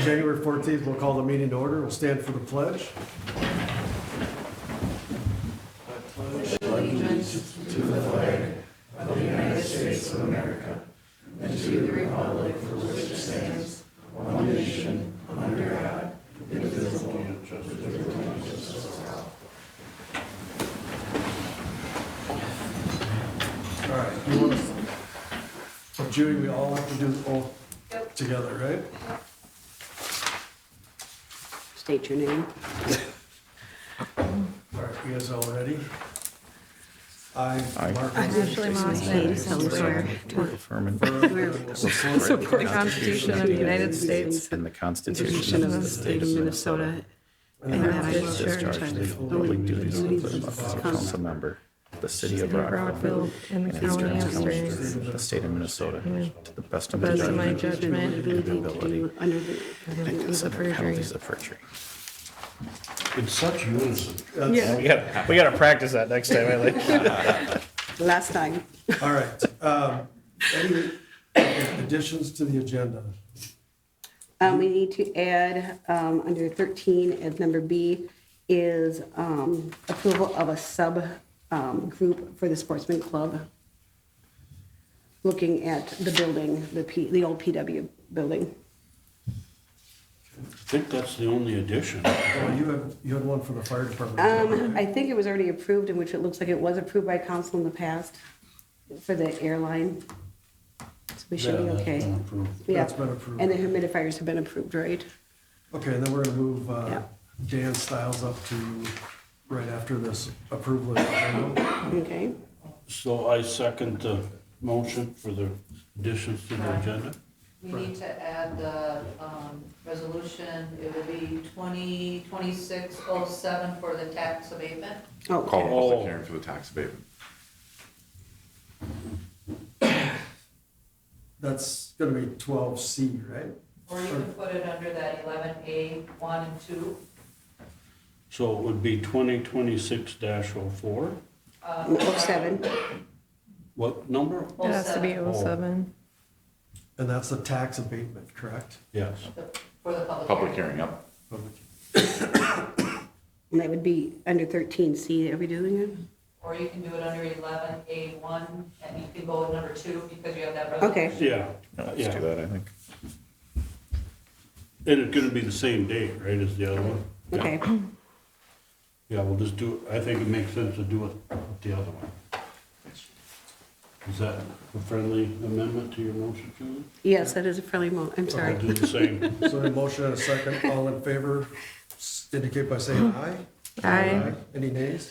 January 14th, we'll call the meeting to order. We'll stand for the pledge. All right, you want us, so Judy, we all have to do the oath together, right? State your name. All right, you guys all ready? I, Mark. Ashley Mossman, swear to Affirm and support the Constitution of the United States and the Constitution Constitution of the State of Minnesota, and that I will discharge the public duties of a council member, the city of Rockville, Rockville and the county of Sterling, the state of Minnesota, to the best of my best of my judgment judgment and ability, under the and consider penalties of perjury. In such unison. Yeah. We gotta practice that next time, I like. last time. All right, any additions to the agenda? We need to add, under 13, as number B, is approval of a group for the sportsman club. Looking at the building, the old PW building. I think that's the only addition. Oh, you had one for the fire department. I think it was already approved, in which it looks like it was approved by council in the past for the airline. So we should be Yeah, that's okay. been approved. Yeah. That's been approved. And the humidifiers have been approved, right? Okay, and then we're gonna move Yeah. Dan Stiles up to right after this approval of the agenda. Okay. So I second the motion for the additions to the agenda. We need to add the resolution, it would be 2026-07 for the tax abatement. Oh, Call a okay. public hearing for the tax abatement. That's gonna be 12C, right? Or you can put it under that 11A, 1 and 2. So it would be 2026-04. 07. What number? It has to be 07 07. And that's the tax abatement, correct? Yes. for the public Public hearing. hearing, yep. And that would be under 13C. Are we doing it? Or you can do it under 11A1, and you can go with number 2 because you have that Okay. resolution. Yeah, Let's yeah. do that, I think. And it's gonna be the same date, right, as the other one? Okay. Yeah, we'll just do, I think it makes sense to do it with the other one. Is that a friendly amendment to your motion, Julie? Yes, that is a friendly I'm I'll sorry. do the same. So a motion and a second, all in favor, indicate by saying aye. Aye. Any nays?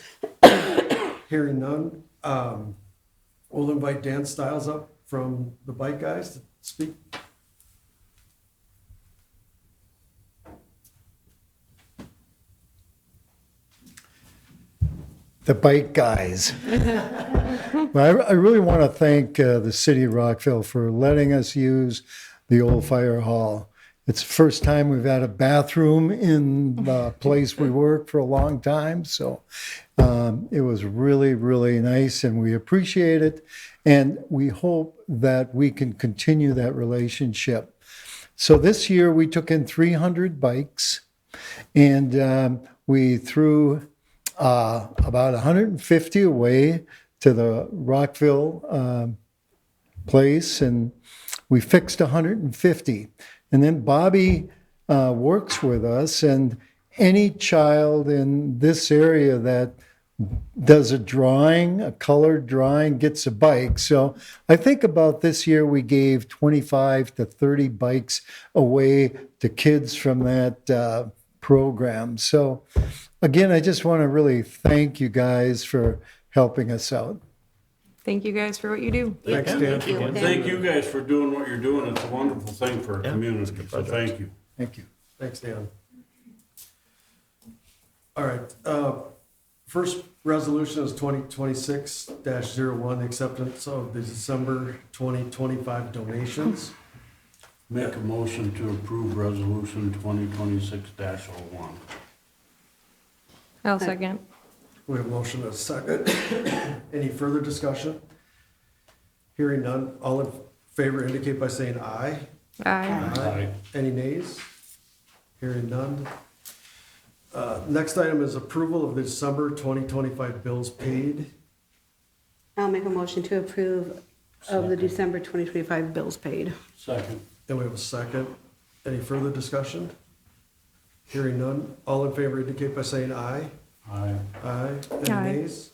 Hearing none, we'll invite Dan Stiles up from the bike guys to speak. The bike guys. Well, I really want to thank the city of Rockville for letting us use the old fire hall. It's the first time we've had a bathroom in the place we work for a long time, so it was really, really nice, and we appreciate it, and we hope that we can continue that relationship. So this year we took in 300 bikes, and we threw about 150 away to the Rockville place, and we fixed 150. And then Bobby works with us, and any child in this area that does a drawing, a colored drawing, gets a bike. So I think about this year we gave 25 to 30 bikes away to kids from that program. So again, I just want to really thank you guys for helping us out. Thank you guys for what you do. Thanks, Dan. And thank you guys for doing what you're doing. It's a wonderful thing for our community, so thank you. Thank you. Thanks, Dan. All right, first resolution is 2026-01, the acceptance of the December 2025 donations. Make a motion to approve resolution 2026-01. I'll second. We have a motion and a second. Any further discussion? Hearing none, all in favor indicate by saying aye. Aye. Aye. Any nays? Hearing none. Next item is approval of the December 2025 bills paid. I'll make a motion to approve of the Second. December 2025 bills paid. Second. And we have a second. Any further discussion? Hearing none. All in favor indicate by saying aye. Aye. Aye. Any Aye. nays?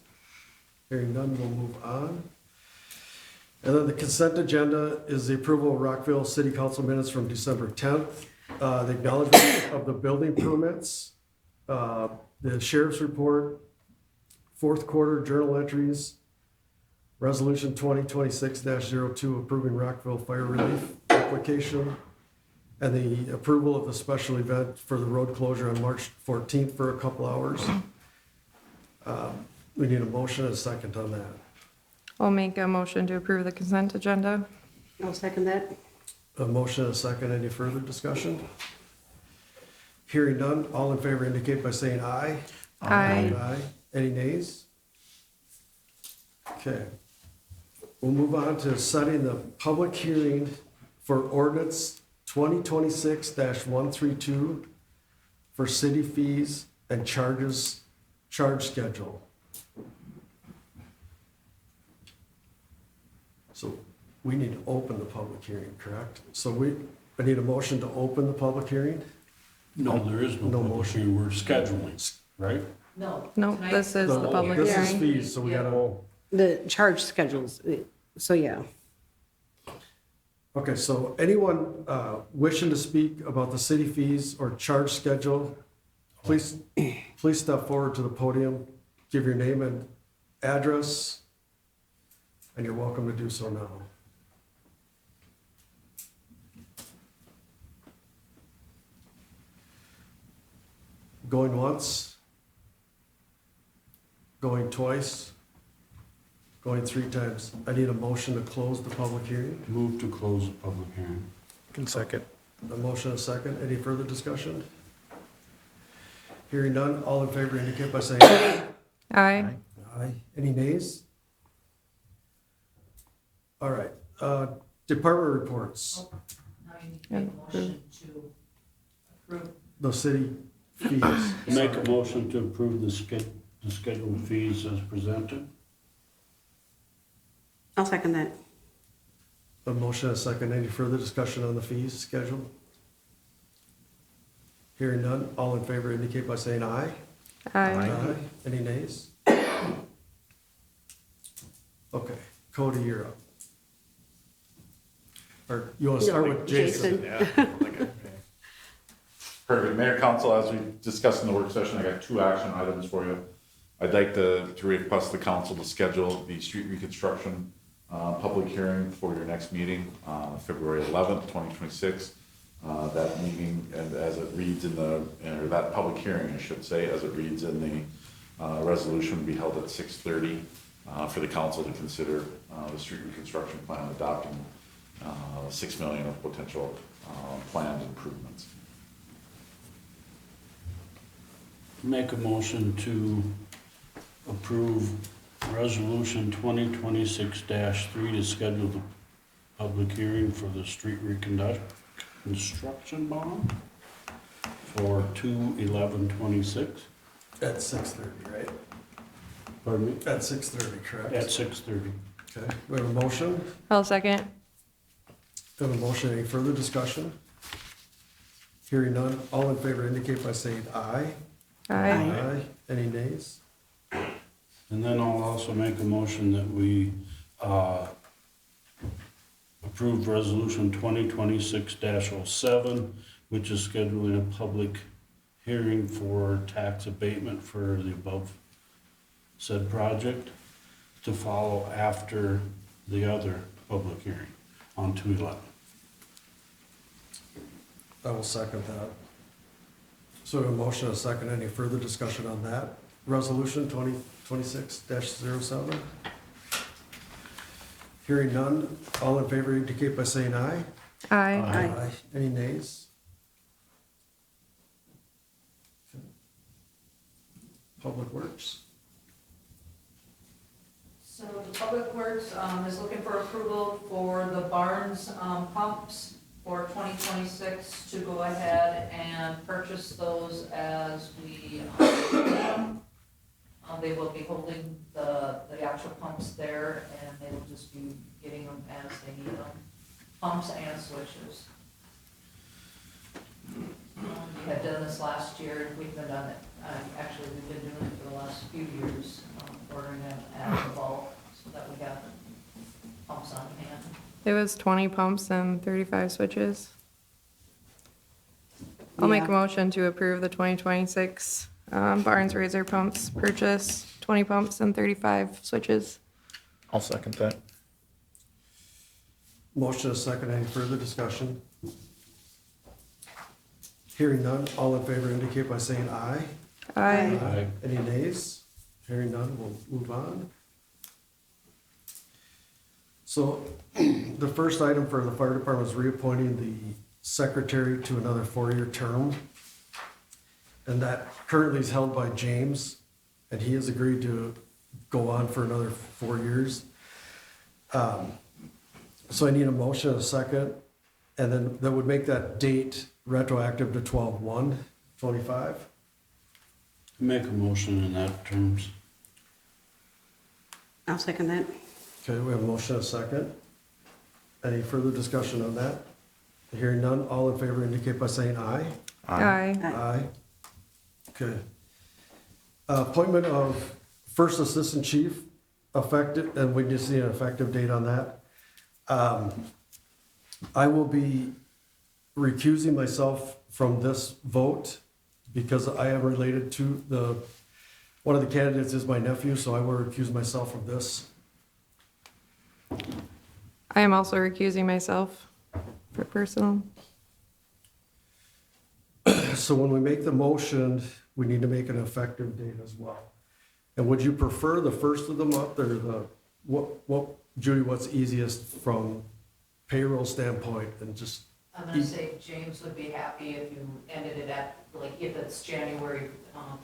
Hearing none, we'll move on. And then the consent agenda is the approval of Rockville City Council minutes from December 10th, the acknowledgement of the building permits, the sheriff's report, fourth quarter journal entries, resolution 2026-02 approving Rockville fire relief application, and the approval of the special event for the road closure on March 14th for a couple hours. We need a motion and a second on that. I'll make a motion to approve the consent agenda. I'll second that. A motion and a second. Any further discussion? Hearing none. All in favor indicate by saying aye. Aye. Aye. Any nays? Okay. We'll move on to setting the public hearing for ordinance 2026-132 for city fees and charge schedule. So we need to open the public hearing, correct? So I need a motion to open the public hearing? No, there is no No public motion. hearing. We're scheduling, right? No. No, tonight- this is the No, public This is hearing. fees, so we gotta, The charge schedules, so yeah. okay, so anyone wishing to speak about the city fees or charge schedule, please step forward to the podium, give your name and address, and you're welcome to do so now. Going once, going twice, going 3 times. I need a motion to close the public hearing. Move to close the public hearing. Can second. A motion and a second. Any further discussion? Hearing none, all in favor indicate by saying aye. Aye. Aye. Any nays? All right, department reports, Now you need to make a motion to approve. the city fees. Make a motion to approve the scheduled fees as presented. I'll second that. A motion and a second. Any further discussion on the fees schedule? Hearing none, all in favor indicate by saying aye. Aye. Any nays? Okay, Cody, you're up. Or you want to start with Jason? Perfect. Mayor, Council, as we discussed in the work session, I got 2 action items for you. I'd like to request the council to schedule the street reconstruction public hearing for your next meeting, February 11th, 2026. That meeting, and as it reads in or that public hearing, I should say, as it reads in the resolution, will be held at 6:30 for the council to consider the street reconstruction plan, adopting $6 million of potential planned improvements. Make a motion to approve resolution 2026-3 to schedule the public hearing for the street reconstruction bond for 2/11/26. At 6:30, right? Pardon me? At 6:30, correct? At 6:30. Okay, we have a motion. I'll second. We have a motion. Any further discussion? Hearing none, all in favor indicate by saying aye. Aye. Any nays? And then I'll also make a motion that we approve resolution 2026-07, which is scheduling a public hearing for tax abatement for the above said project to follow after the other public hearing on 2/11. I will second that. So we have a motion and a second. Any further discussion on that? Resolution 2026-07? Hearing none, all in favor indicate by saying aye. Aye. Any nays? Public Works? So the Public Works is looking for approval for the Barnes pumps for 2026 to go ahead and purchase those as we order them. They will be holding the actual pumps there, and they will just be getting them as they need them, pumps and switches. We had done this last year, we've been done it, actually, we've been doing it for the last few years, ordering them as a bulk, so that we have pumps on hand. It was 20 pumps and 35 switches. I'll make a Yeah. motion to approve the 2026 Barnes Razor pumps purchase, 20 pumps and 35 switches. I'll second that. Motion is second. Any further discussion? Hearing none, all in favor indicate by saying aye. Aye. Aye. Any nays? Hearing none, we'll move on. So the first item for the fire department is reappointing the secretary to another 4-year term. And that currently is held by James, and he has agreed to go on for another 4 years. So I need a motion and a second, and then that would make that date retroactive to 12/1/25. Make a motion in that terms. I'll second that. Okay, we have a motion and a second. Any further discussion on that? Hearing none, all in favor indicate by saying aye. Aye. Aye. Okay. Appointment of first assistant chief, effective, and we just need an effective date on that. I will be recusing myself from this vote because I am related to one of the candidates is my nephew, so I will recuse myself from this. I am also recusing myself for personal. So when we make the motion, we need to make an effective date as well. And would you prefer the first of the month or Judy, what's easiest from payroll standpoint and just, I'm gonna say James would be happy if you ended it at, like, if it's January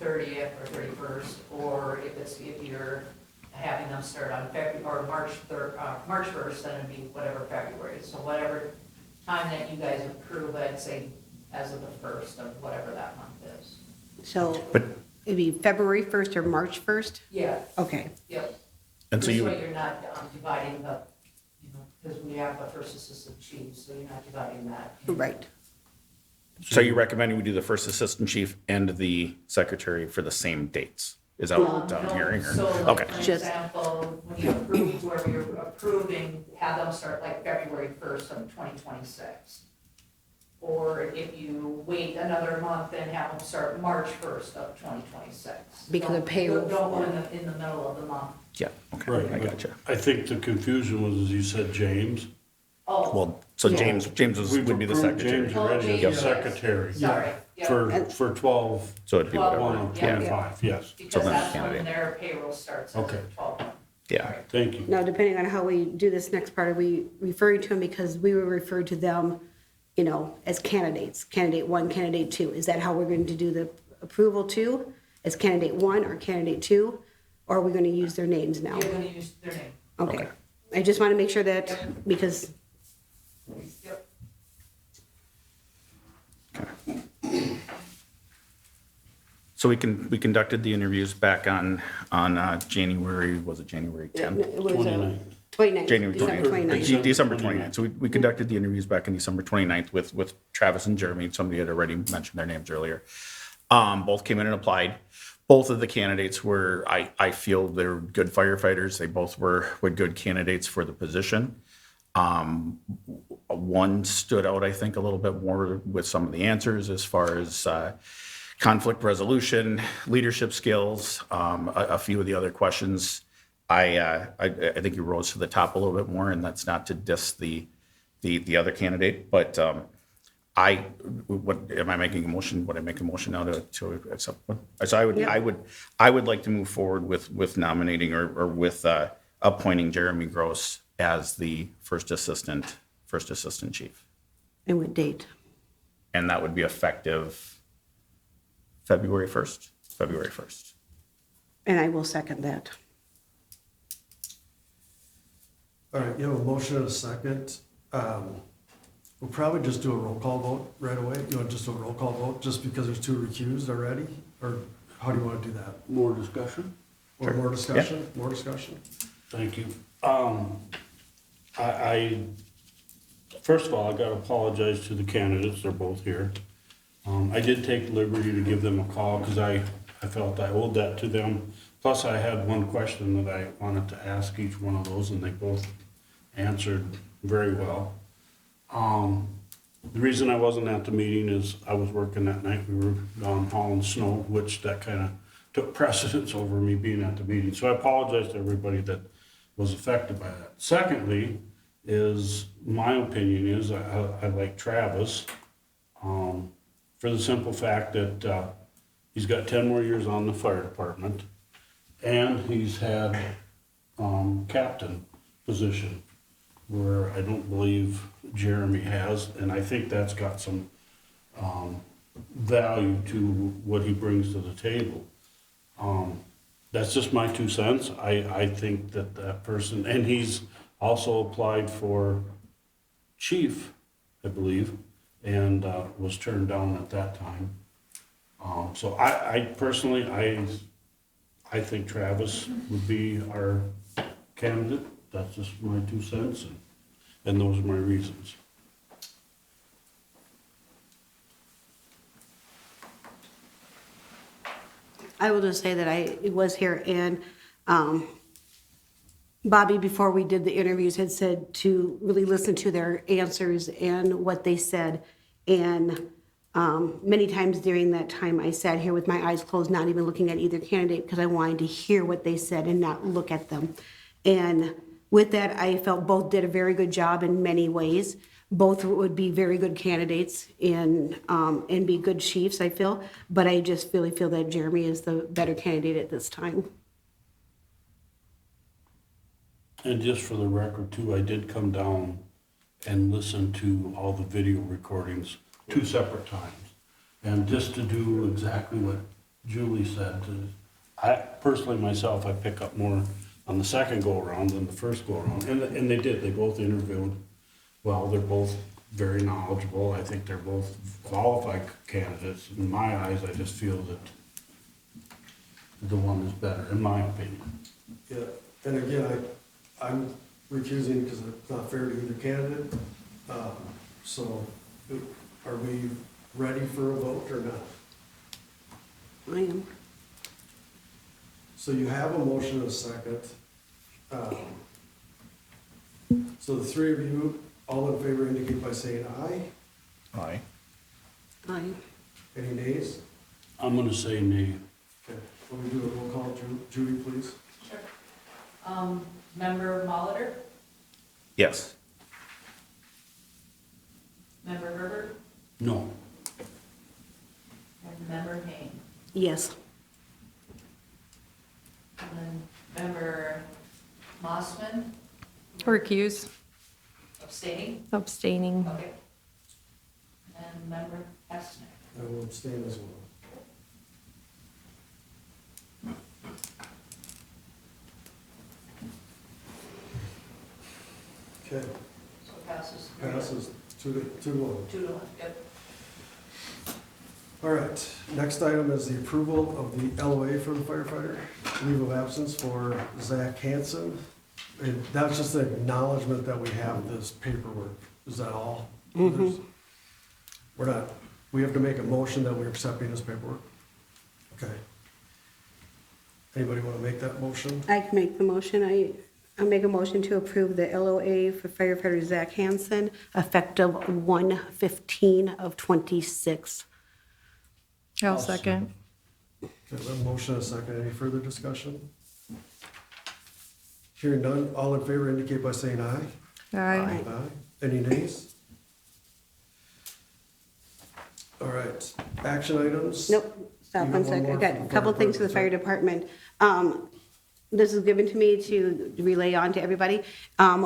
30th or 31st, or if you're having them start on February, or March 1st, then it'd be whatever February. So whatever time that you guys approve, I'd say as of the 1st of whatever that month is. So But- it'd be February 1st or March 1st? Yeah, Okay. yep. And so you This would, way you're not dividing the, because we have the first assistant chief, so you're not dividing that. Right. so you recommending we do the first assistant chief and the secretary for the same dates? Is that what I'm hearing? or- So, like, Okay, for Just- example, when you approve, whoever you're approving, have them start like February 1st of 2026. Or if you wait another month and have them start March 1st of 2026. Because of Don't- payroll. Don't go in the middle of the month. yeah, okay, Right. I but gotcha. I think the confusion was, as you said, James. Oh, Well, so Yeah. James We've would be the approved secretary. James already as James, the secretary sorry. Yep. for 12, So it'd be whatever, 1/25, yes. Because then that's candidate. when their payroll starts. Okay. 12/1. yeah. Thank you. Now, depending on how we do this next part, are we referring to them because we were referred to them, as candidates, candidate 1, candidate 2? Is that how we're going to do the approval too? As candidate 1 or candidate 2? Or are we going to use their names now? You're gonna use their name. Okay. I just want to make sure that, because, Yep. So we conducted the interviews back on January, was it January 10th? it was 29th. 29th. January December 29th. December 29th. So we conducted the interviews back on December 29th with Travis and Jeremy. Somebody had already mentioned their names earlier. Both came in and applied. Both of the candidates were, I feel they're good firefighters. They both were good candidates for the position. One stood out, I think, a little bit more with some of the answers as far as conflict resolution, leadership skills, a few of the other questions. I think he rose to the top a little bit more, and that's not to diss the other candidate, but am I making a motion? Would I make a motion now to accept one? So I would like to move forward with nominating or with appointing Jeremy Gross as the first assistant chief, And what date? and that would be effective February 1st. February 1st. And I will second that. all right, you have a motion and a second. We'll probably just do a roll call vote right away. You want just a roll call vote, just because there's 2 recused already? Or how do you want to do that? More discussion? Or more discussion? More discussion? Thank you. First of all, I gotta apologize to the candidates, they're both here. I did take liberty to give them a call, because I felt I owed that to them. Plus, I had one question that I wanted to ask each one of those, and they both answered very well. The reason I wasn't at the meeting is I was working that night, we were gone hauling snow, which that kinda took precedence over me being at the meeting. So I apologize to everybody that was affected by that. Secondly, is, my opinion is, I like Travis, for the simple fact that, he's got 10 more years on the fire department, and he's had, captain position, where I don't believe Jeremy has, and I think that's got some, value to what he brings to the table. That's just my 2 cents. I think that that person, and he's also applied for chief, I believe, and was turned down at that time. So I personally, I think Travis would be our candidate. That's just my 2 cents, and those are my reasons. I will just say that I was here, and Bobby, before we did the interviews, had said to really listen to their answers and what they said. And many times during that time, I sat here with my eyes closed, not even looking at either candidate, because I wanted to hear what they said and not look at them. And with that, I felt both did a very good job in many ways. Both would be very good candidates and be good chiefs, I feel. But I just really feel that Jeremy is the better candidate at this time. And just for the record too, I did come down and listen to all the video recordings 2 separate times. And just to do exactly what Julie said, I personally myself, I pick up more on the second go around than the first go around. And they did, they both interviewed well, they're both very knowledgeable. I think they're both qualified candidates. In my eyes, I just feel that the one is better, in my opinion. Yeah, and again, I'm recusing because it's not fair to either candidate. So are we ready for a vote or not? I am. So you have a motion and a second. So the 3 of you, all in favor indicate by saying aye. Aye. I Any nays? I'm gonna say nay. Okay, will we do a roll call, Judy, please? Sure. Member Molitor, Yes. Member Herbert, No. and Member Hain. Yes. And then Member Mossman, Recuse, abstaining, abstaining. okay. And Member Hessner. I will abstain as well. Okay, So it passes. passes 2-1. 2-1, yep. All right, next item is the approval of the LOA for the firefighter, leave of absence for Zach Hansen. And that's just an acknowledgement that we have this paperwork. Is that all? There's- We're not, we have to make a motion that we're accepting this paperwork? Okay. Anybody want to make that motion? I can make the motion. I make a motion to approve the LOA for firefighter Zach Hansen, effective 1/15 of 26. I'll second. Okay, we have a motion and a second. Any further discussion? Hearing none, all in favor indicate by saying aye. Aye. Aye. Any nays? All right, action items? Nope, stop You one have one second. I more got from a the couple fire things for the fire department. This is given to me to relay on to everybody.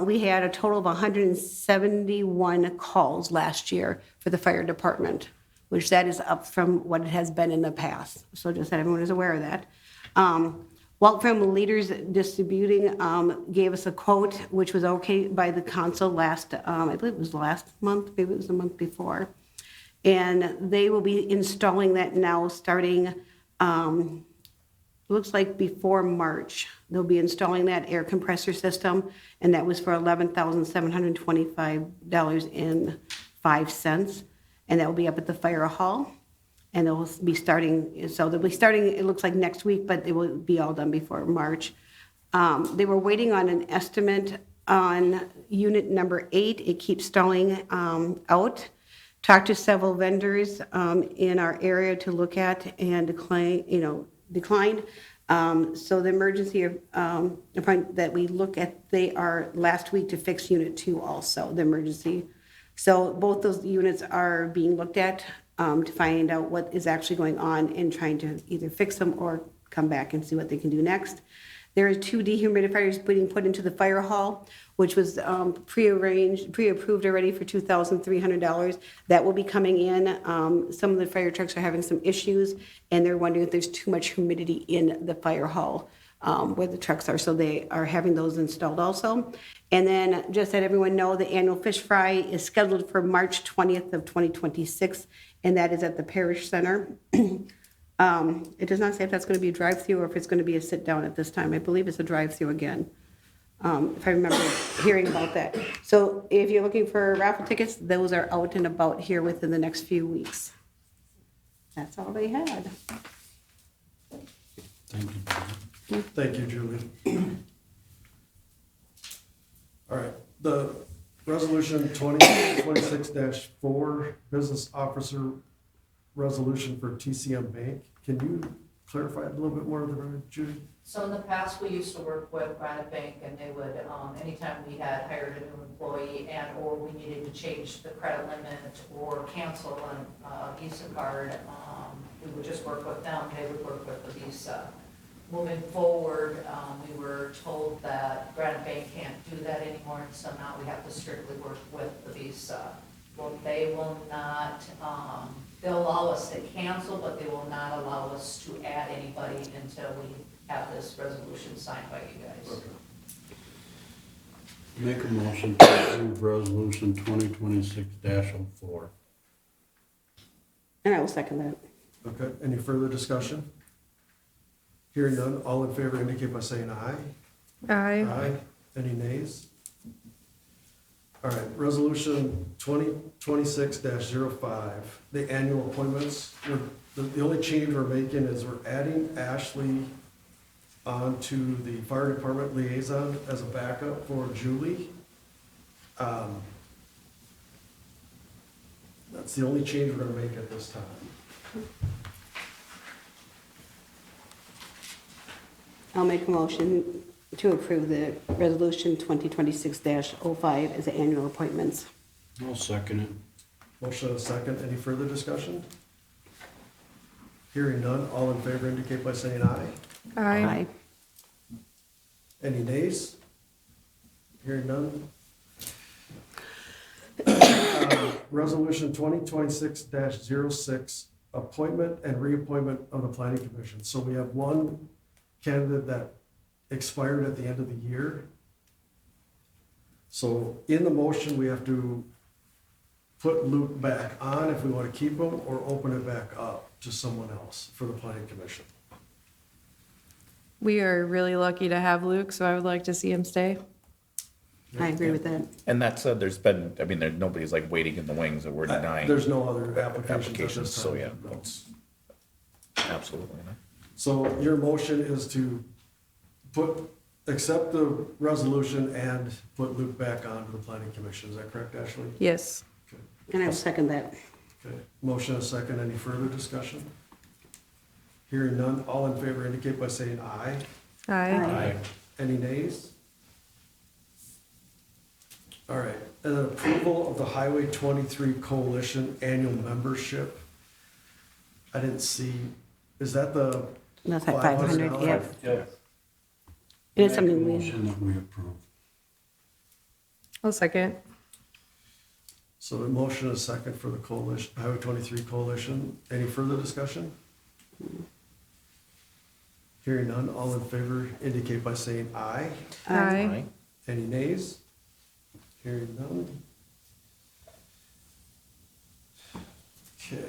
We had a total of 171 calls last year for the fire department, which that is up from what it has been in the past. So just that everyone is aware of that. Walk from Leaders Distributing gave us a quote, which was okay by the council last, I believe it was last month, maybe it was the month before. And they will be installing that now starting, looks like before March. They'll be installing that air compressor system, and that was for $11,725.05. And that will be up at the fire hall. And they'll be starting, so they'll be starting, it looks like next week, but it will be all done before March. They were waiting on an estimate on unit number 8. It keeps stalling out. Talked to several vendors in our area to look at and declined. So the emergency appointment that we look at, they are last week to fix unit 2 also, the emergency. So both those units are being looked at to find out what is actually going on and trying to either fix them or come back and see what they can do next. There are 2 dehumidifiers being put into the fire hall, which was pre-approved already for $2,300. That will be coming in. Some of the fire trucks are having some issues, and they're wondering if there's too much humidity in the fire hall where the trucks are, so they are having those installed also. And then just let everyone know, the annual fish fry is scheduled for March 20th of 2026, and that is at the Parish Center. It does not say if that's going to be a drive-through or if it's going to be a sit-down at this time. I believe it's a drive-through again, if I remember hearing about that. So if you're looking for raffle tickets, those are out and about here within the next few weeks. That's all they had. Thank you. Thank you, Julie. All right, the resolution 2026-4, business officer resolution for TCM Bank. Can you clarify a little bit more, Judy? So in the past, we used to work with Granite Bank, and they would, anytime we had hired a new employee and or we needed to change the credit limit or cancel a Visa card, we would just work with them. They would work with the Visa. Moving forward, we were told that Granite Bank can't do that anymore, and so now we have to strictly work with the Visa. Well, they will not, they'll allow us to cancel, but they will not allow us to add anybody until we have this resolution signed by you guys. Okay. Make a motion to approve resolution 2026-04. And I will second that. Okay, any further discussion? Hearing none, all in favor indicate by saying aye. Aye. Any nays? All right, resolution 2026-05, the annual appointments. The only change we're making is we're adding Ashley onto the fire department liaison as a backup for Julie. That's the only change we're gonna make at this time. I'll make a motion to approve the resolution 2026-05 as the annual appointments. I'll second it. Motion and a second. Any further discussion? Hearing none, all in favor indicate by saying aye. Aye. Any nays? Hearing none. Resolution 2026-06, appointment and reappointment of the planning commission. So we have one candidate that expired at the end of the year. So in the motion, we have to put Luke back on if we want to keep him, or open it back up to someone else for the planning commission. We are really lucky to have Luke, so I would like to see him stay. I agree with that. And that said, there's been, I mean, nobody's like waiting in the wings that we're denying There's no other applications at applications, this so time. yeah, No. it's absolutely. So your motion is to accept the resolution and put Luke back on to the planning commission. Is that correct, Ashley? Yes. And I will second that. Okay. Motion and a second. Any further discussion? Hearing none, all in favor indicate by saying aye. Aye. Any nays? All right, and then approval of the Highway 23 Coalition annual membership. I didn't see, is that the That's at 500, $500? yep. Yep. It is something Make a we, motion that we approve. I'll second. So the motion is second for the coalition, Highway 23 Coalition. Any further discussion? Hearing none, all in favor indicate by saying aye. Aye. Any nays? Hearing none. Okay.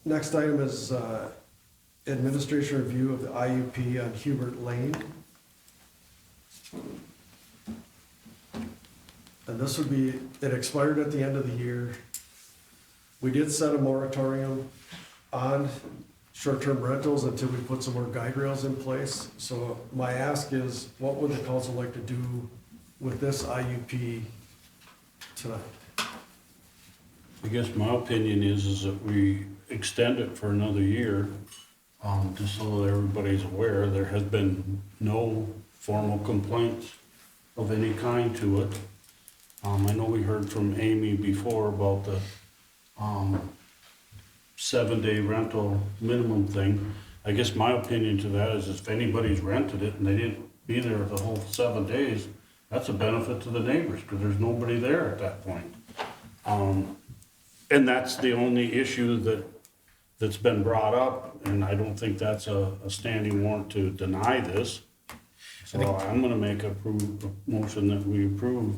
Next item is administration review of the IUP on Hubert Lane. And this would be, it expired at the end of the year. We did set a moratorium on short-term rentals until we put some more guide rails in place. So my ask is, what would the council like to do with this IUP tonight? I guess my opinion is that we extend it for another year, just so that everybody's aware. There has been no formal complaints of any kind to it. I know we heard from Amy before about the, 7-day rental minimum thing. I guess my opinion to that is if anybody's rented it and they didn't be there the whole 7 days, that's a benefit to the neighbors, because there's nobody there at that point. And that's the only issue that's been brought up, and I don't think that's a standing warrant to deny this. So I'm gonna make a motion that we approve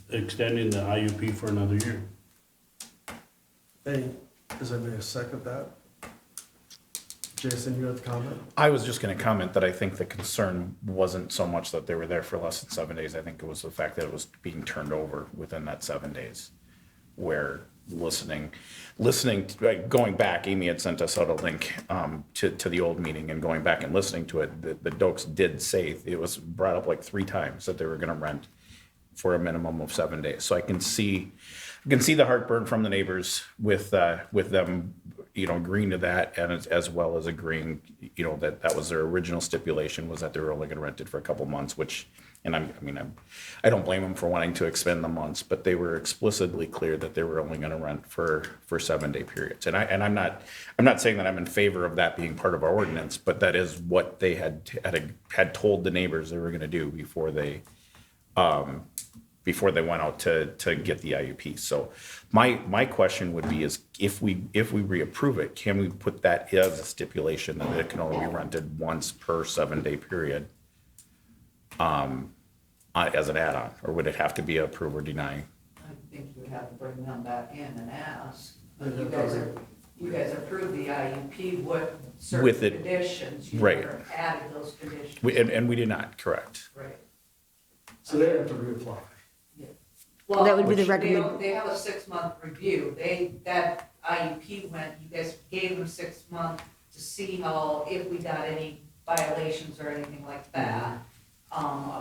extending the IUP for another year. Any, does anybody second that? Jason, you have a comment? I was just gonna comment that I think the concern wasn't so much that they were there for less than 7 days. I think it was the fact that it was being turned over within that 7 days. Where listening, like, going back, Amy had sent us out a link to the old meeting, and going back and listening to it, the Dokes did say, it was brought up like 3 times that they were gonna rent for a minimum of 7 days. So I can see the heartburn from the neighbors with them, agreeing to that, and as well as agreeing, that was their original stipulation, was that they were only gonna rent it for a couple months, which, and I don't blame them for wanting to expend the months, but they were explicitly clear that they were only gonna rent for 7-day periods. And I'm not saying that I'm in favor of that being part of our ordinance, but that is what they had told the neighbors they were gonna do before they went out to get the IUP. So my question would be is, if we reapprove it, can we put that as a stipulation that it can only be rented once per 7-day period? As an add-on, or would it have to be approve or deny? I think you would have to bring them back in and ask. You guys approved the IUP, what With certain it, conditions, you right. never added those conditions. And we did not, correct. Right. So they have to reapply. Well, That would be the they recommend- don't- They have a 6-month review. That IUP went, you guys gave them 6 months to see if we got any violations or anything like that.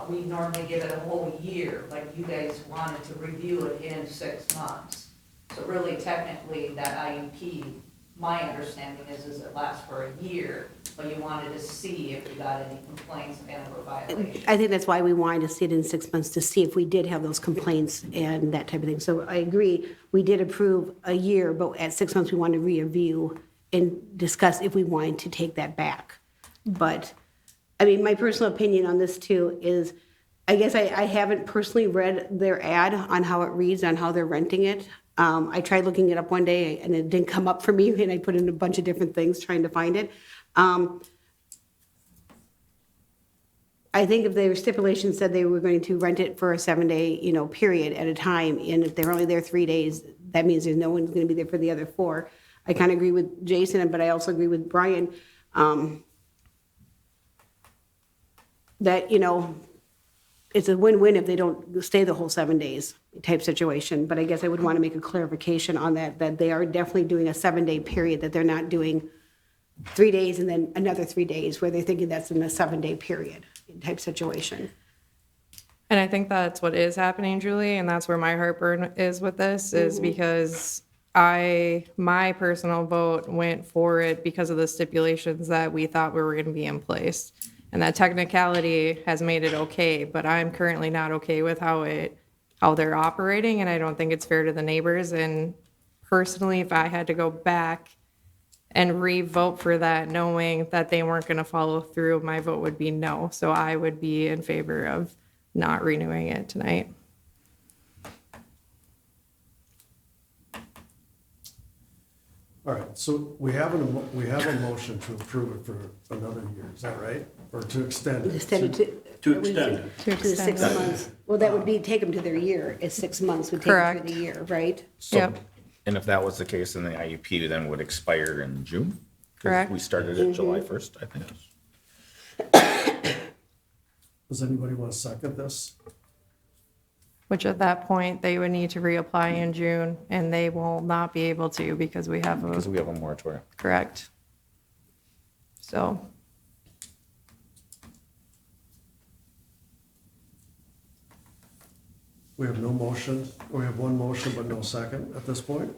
We normally give it a whole year, like you guys wanted to review it in 6 months. So really technically, that IUP, my understanding is it lasts for a year, but you wanted to see if we got any complaints and or violations. I think that's why we wanted to see it in 6 months, to see if we did have those complaints and that type of thing. So I agree, we did approve a year, but at 6 months, we wanted to review and discuss if we wanted to take that back. But, my personal opinion on this too is, I guess I haven't personally read their ad on how it reads, on how they're renting it. I tried looking it up one day and it didn't come up for me, and I put in a bunch of different things trying to find it. I think if their stipulation said they were going to rent it for a 7-day, period at a time, and if they're only there 3 days, that means there's no one's going to be there for the other 4. I kind of agree with Jason, but I also agree with Brian, that, it's a win-win if they don't stay the whole 7 days type situation. But I guess I would want to make a clarification on that they are definitely doing a 7-day period, that they're not doing 3 days and then another 3 days where they're thinking that's in a 7-day period type situation. And I think that's what is happening, Julie, and that's where my heartburn is with this, is because my personal vote went for it because of the stipulations that we thought were going to be in place. And that technicality has made it okay, but I'm currently not okay with how they're operating, and I don't think it's fair to the neighbors. And personally, if I had to go back and re-vote for that, knowing that they weren't going to follow through, my vote would be no. So I would be in favor of not renewing it tonight. All right, so we have a motion to approve it for another year, is that right? Or to extend it? Instead of To extend it. To the 6 months. Well, that would be, take them to their year, is 6 months would take them Correct. through the year, right? So, Yep. and if that was the case, then the IUP then would expire in June? 'Cause Correct. We started it July 1st, I think. Does anybody want to second this? Which at that point, they would need to reapply in June, and they will not be able to because we have Because a, we have a moratorium. correct. So, We have no motion, we have one motion but no second at this point?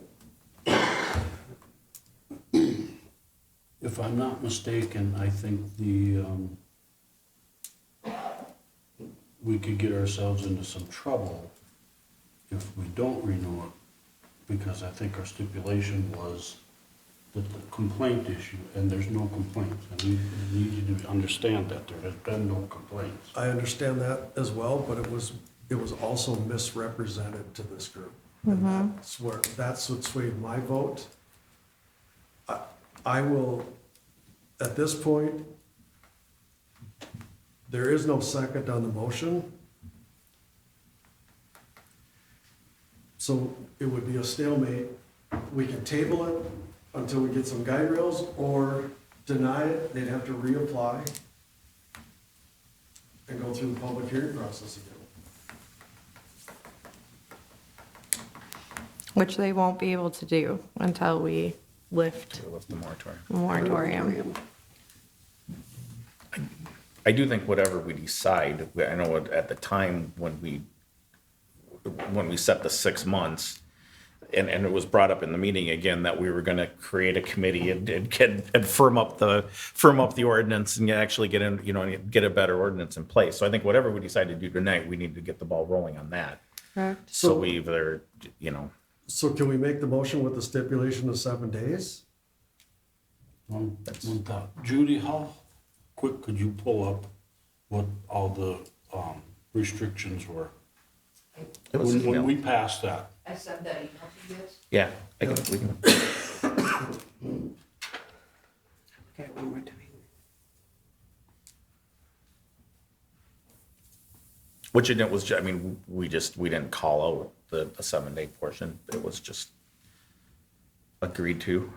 If I'm not mistaken, I think we could get ourselves into some trouble if we don't renew it, because I think our stipulation was that the complaint issue, and there's no complaints, and we need you to understand that there has been no complaints. I understand that as well, but it was also misrepresented to this group. And that's what swayed my vote. I will, at this point, there is no second on the motion. So it would be a stalemate. We can table it until we get some guide rails, or deny it, they'd have to reapply and go through the public hearing process again. which they won't be able to do until we lift With the moratorium. the moratorium. I do think whatever we decide, I know at the time when we set the 6 months, and it was brought up in the meeting again, that we were gonna create a committee and firm up the ordinance and actually get in, get a better ordinance in place. So I think whatever we decide to do tonight, we need to get the ball rolling on that. Correct. So we either, So can we make the motion with the stipulation of 7 days? One thought. Judy, how quick could you pull up what all the restrictions were? it was, When we passed that? I sent that email to you guys. yeah, we can. Okay, one more time. Which it was, I mean, we didn't call out the 7-day portion. It was just agreed to.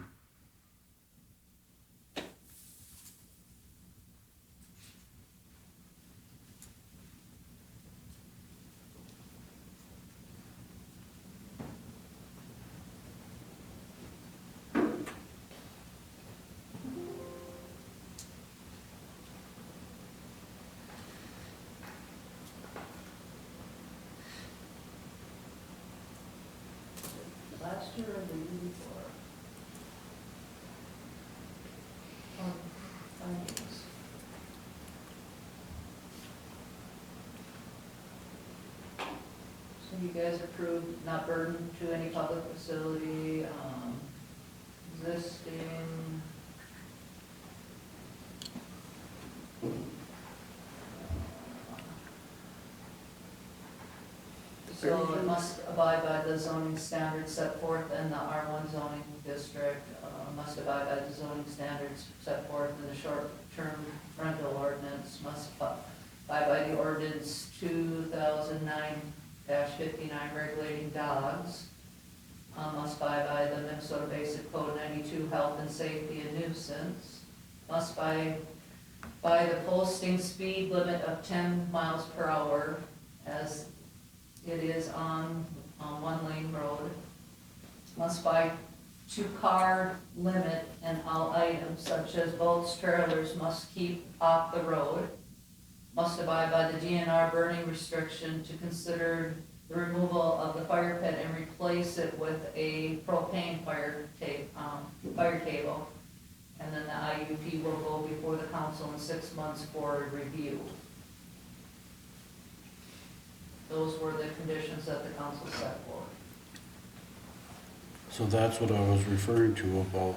Last year or the year before? Findings. So you guys approved not burden to any public facility, existing. So it must abide by the zoning standards set forth in the R1 zoning district, must abide by the zoning standards set forth in the short-term rental ordinance, must abide by the ordinance 2009-59 regulating dogs, must abide by the Minnesota Basic Code 92 health and safety and nuisance, must abide by the posting speed limit of 10 miles per hour as it is on one-lane road. Must by 2-car limit and all items such as boats, trailers must keep off the road. Must abide by the DNR burning restriction to consider the removal of the fire pit and replace it with a propane fire table. And then the IUP will go before the council in 6 months for review. Those were the conditions that the council set forth. So that's what I was referring to about,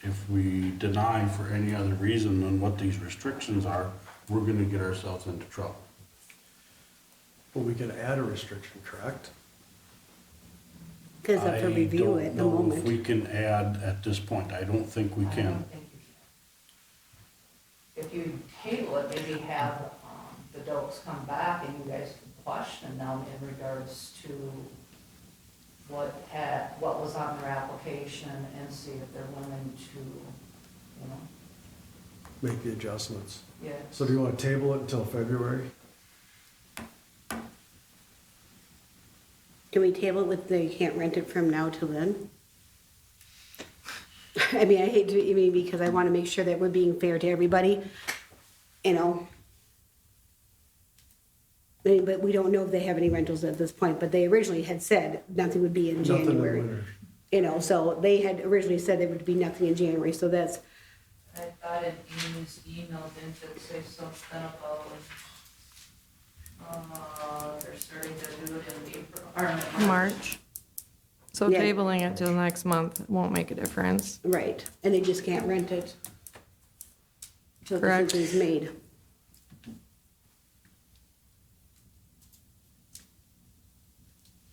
if we deny for any other reason than what these restrictions are, we're gonna get ourselves into trouble. But we can add a restriction, correct? Because up to review at the I don't know if moment. we can add at this point. I don't think we I can. don't think you can. If you table it, maybe have the Dokes come back and you guys can question them in regards to what was on their application and see if they're willing to, you know, Make the adjustments. yeah. So do you want to table it until February? Can we table it with the, you can't rent it from now till then? I mean, I hate to, I mean, because I want to make sure that we're being fair to everybody, you know? I mean, but we don't know if they have any rentals at this point, but they originally had said nothing would be in Nothing in January. winter. You know, so they had originally said there would be nothing in January, so that's, I thought in Amy's email, didn't it say something about, they're starting to do it in April, or in March. So Yeah. tabling it till next month won't make a difference. right, and they just can't rent it. Till the Correct. decision's made.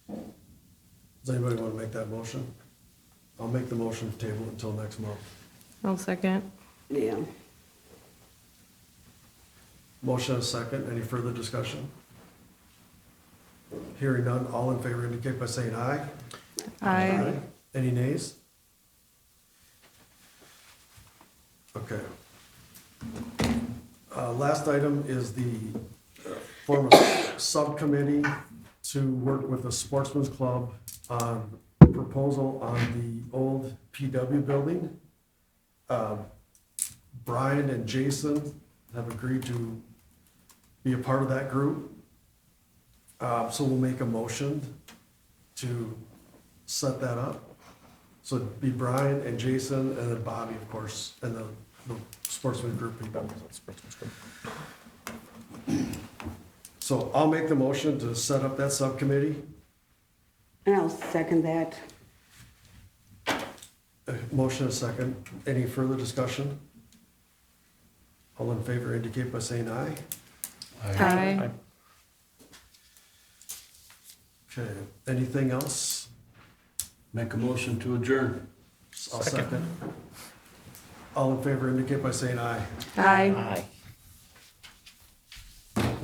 Does anybody want to make that motion? I'll make the motion to table it until next month. I'll second. Yeah. Motion and a second. Any further discussion? Hearing none, all in favor indicate by saying aye. Aye. Any nays? Okay. Last item is the form of subcommittee to work with the Sportsman's Club on proposal on the old PW building. Brian and Jason have agreed to be a part of that group. So we'll make a motion to set that up. So it'd be Brian and Jason and then Bobby, of course, and the sportsman group people. So I'll make the motion to set up that subcommittee. And I'll second that. Motion and a second. Any further discussion? All in favor indicate by saying aye. Aye. Okay, anything else? Make a motion to adjourn. I'll second. All in favor indicate by saying aye. Aye. Aye.